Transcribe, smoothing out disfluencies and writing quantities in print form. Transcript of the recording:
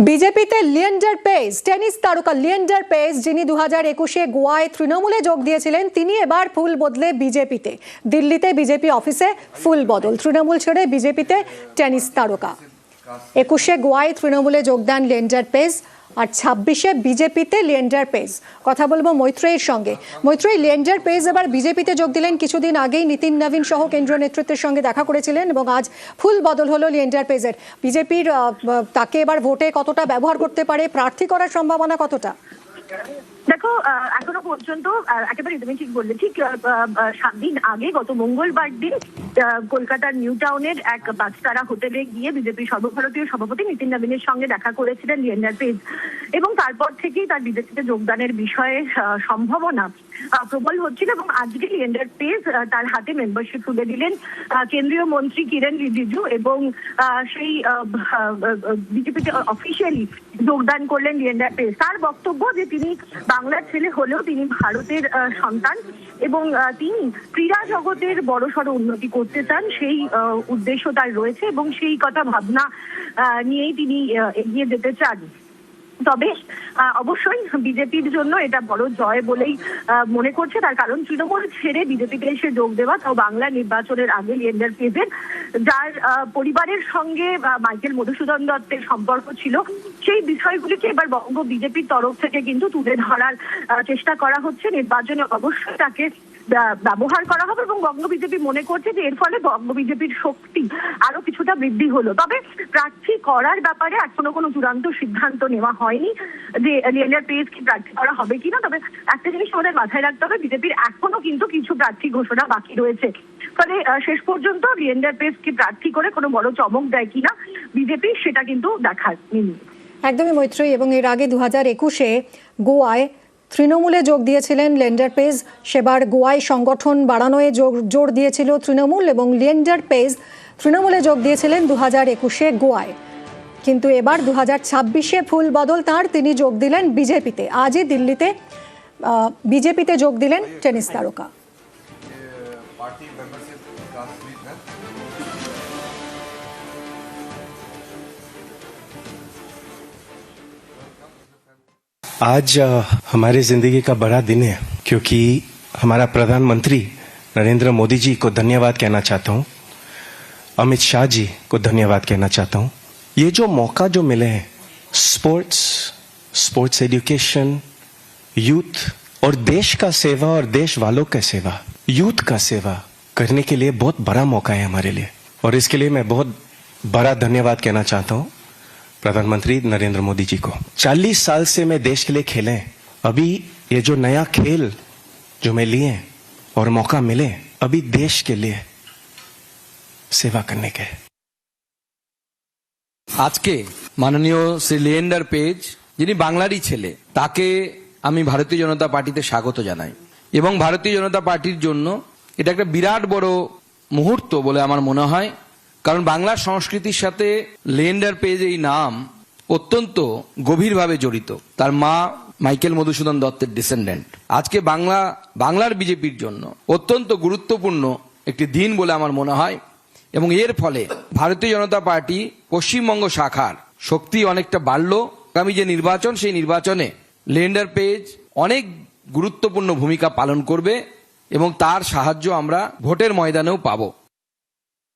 বিজেপিতে Leander page, tennis তারকা Leander page, যিনি 2021-এ গোয়ায় তৃণমূলে যোগ দিয়েছিলেন, তিনি এবার ফুল বদলে বিজেপিতে। দিল্লিতে বিজেপি অফিসে ফুল বদল, তৃণমূল ছেড়ে বিজেপিতে টেনিস তারকা। 21-এ গোয়ায় তৃণমূলে যোগ দেন লিয়েন্ডার পেজ, আর 26-এ বিজেপিতে লিয়েন্ডার পেজ। কথা বলবো মৈত্রেয়ীর সঙ্গে। মৈত্রেয়ী, লিয়েন্ডার পেজ এবার বিজেপিতে যোগ দিলেন। কিছুদিন আগেই নীতিন নবীন সহ কেন্দ্রীয় নেতৃত্বের সঙ্গে দেখা করেছিলেন এবং আজ ফুল বদল হলো লিয়েন্ডার পেজের। বিজেপির তাকে এবার ভোটে কতটা ব্যবহার করতে পারে, প্রার্থী করার সম্ভাবনা কতটা? দেখো, এখনো পর্যন্ত একেবারে তুমি ঠিক বললে, ঠিক 7 দিন আগে গত মঙ্গলবার দিন কলকাতার নিউ টাউনের এক বাচ্চারা হোটেলে গিয়ে বিজেপি সর্বভারতীয় সভাপতি নীতিন নবীনের সঙ্গে দেখা করেছিলেন লিয়েন্ডার পেজ, এবং তারপর থেকেই তার বিজেপিতে যোগদানের বিষয়ে সম্ভাবনা প্রবল হচ্ছিল। এবং আজকে লিয়েন্ডার পেজ তার হাতে মেম্বারশিপ তুলে দিলেন কেন্দ্রীয় মন্ত্রী কিরেন রিজিজু, এবং সেই বিজেপিতে অফিসিয়ালি যোগদান করলেন লিয়েন্ডার পেজ। তার বক্তব্য যে তিনি বাংলার ছেলে হলেও তিনি ভারতের সন্তান, এবং তিনি ক্রীড়া জগতের বড়সড় উন্নতি করতে চান, সেই উদ্দেশ্য তার রয়েছে, এবং সেই কথা ভাবনা নিয়েই তিনি এগিয়ে যেতে চান। তবে অবশ্যই বিজেপির জন্য এটা বড় জয় বলেই মনে করছে, তার কারণ তৃণমূল ছেড়ে বিজেপিতে এসে যোগ দেওয়া, তাও বাংলা নির্বাচনের আগে লিয়েন্ডার পেজের, যার পরিবারের সঙ্গে মাইকেল মধুসূদন দত্তের সম্পর্ক ছিল, সেই বিষয়গুলিকে এবার বঙ্গ বিজেপির তরফ থেকে কিন্তু তুলে ধরার চেষ্টা করা হচ্ছে। নির্বাচনে অবশ্যই তাকে ব্যবহার করা হবে, এবং বঙ্গ বিজেপি মনে করছে যে এর ফলে বঙ্গ বিজেপির শক্তি আরো কিছুটা বৃদ্ধি হলো। তবে প্রার্থী করার ব্যাপারে এখনো কোনো চূড়ান্ত সিদ্ধান্ত নেওয়া হয়নি যে লিয়েন্ডার পেজ কি প্রার্থী করা হবে কিনা। তবে একটা জিনিস আমাদের মাথায় রাখতে হবে, বিজেপির এখনো কিন্তু কিছু প্রার্থী ঘোষণা বাকি রয়েছে। ফলে শেষ পর্যন্ত লিয়েন্ডার পেজ কি প্রার্থী করে কোনো বড় চমক দেয় কিনা বিজেপি, সেটা কিন্তু দেখার নেই। একদমই মৈত্রেয়ী, এবং এর আগে 2021-এ গোয়ায় তৃণমূলে যোগ দিয়েছিলেন লিয়েন্ডার পেজ। সেবার গোয়ায় সংগঠন বাড়ানোয় জোর দিয়েছিল তৃণমূল, এবং লিয়েন্ডার পেজ তৃণমূলে যোগ দিয়েছিলেন 2021-এ গোয়ায়। কিন্তু এবার 2026-এ ফুল বদল তাঁর, তিনি যোগ দিলেন বিজেপিতে। আজই দিল্লিতে বিজেপিতে যোগ দিলেন টেনিস তারকা। आज हमारी जिंदगी का बड़ा दिन है, क्योंकि हमारा प्रधानमंत्री नरेंद्र मोदी जी को धन्यवाद कहना चाहता हूं, अमित शाह जी को धन्यवाद कहना चाहता हूं। ये जो मौका जो मिले हैं, स्पोर्ट्स एजुकेशन, यूथ और देश का सेवा और देश वालों का सेवा, यूथ का सेवा करने के लिए बहुत बड़ा मौका है हमारे लिए, और इसके लिए मैं बहुत बड़ा धन्यवाद कहना चाहता हूं प्रधानमंत्री नरेंद्र मोदी जी को। 40 साल से मैं देश के लिए खेले, अभी ये जो नया खेल जो मैं लिए और मौका मिले, अभी देश के लिए सेवा करने के। আজকে মাননীয় শ্রী লিয়েন্ডার পেজ, যিনি বাংলারই ছেলে, তাকে আমি ভারতীয় জনতা পার্টিতে স্বাগত জানাই, এবং ভারতীয় জনতা পার্টির জন্য এটা একটা বিরাট বড় মুহূর্ত বলে আমার মনে হয়। কারণ বাংলার সংস্কৃতির সাথে লিয়েন্ডার পেজ এই নাম অত্যন্ত গভীরভাবে জড়িত। তার মা মাইকেল মধুসূদন দত্তের ডিসেন্ডেন্ট। আজকে বাংলার বিজেপির জন্য অত্যন্ত গুরুত্বপূর্ণ একটি দিন বলে আমার মনে হয়, এবং এর ফলে ভারতীয় জনতা পার্টি পশ্চিমবঙ্গ শাখার শক্তি অনেকটা বাড়ল। আগামী যে নির্বাচন, সেই নির্বাচনে লিয়েন্ডার পেজ অনেক গুরুত্বপূর্ণ ভূমিকা পালন করবে, এবং তার সাহায্য আমরা ভোটের ময়দানেও পাবো।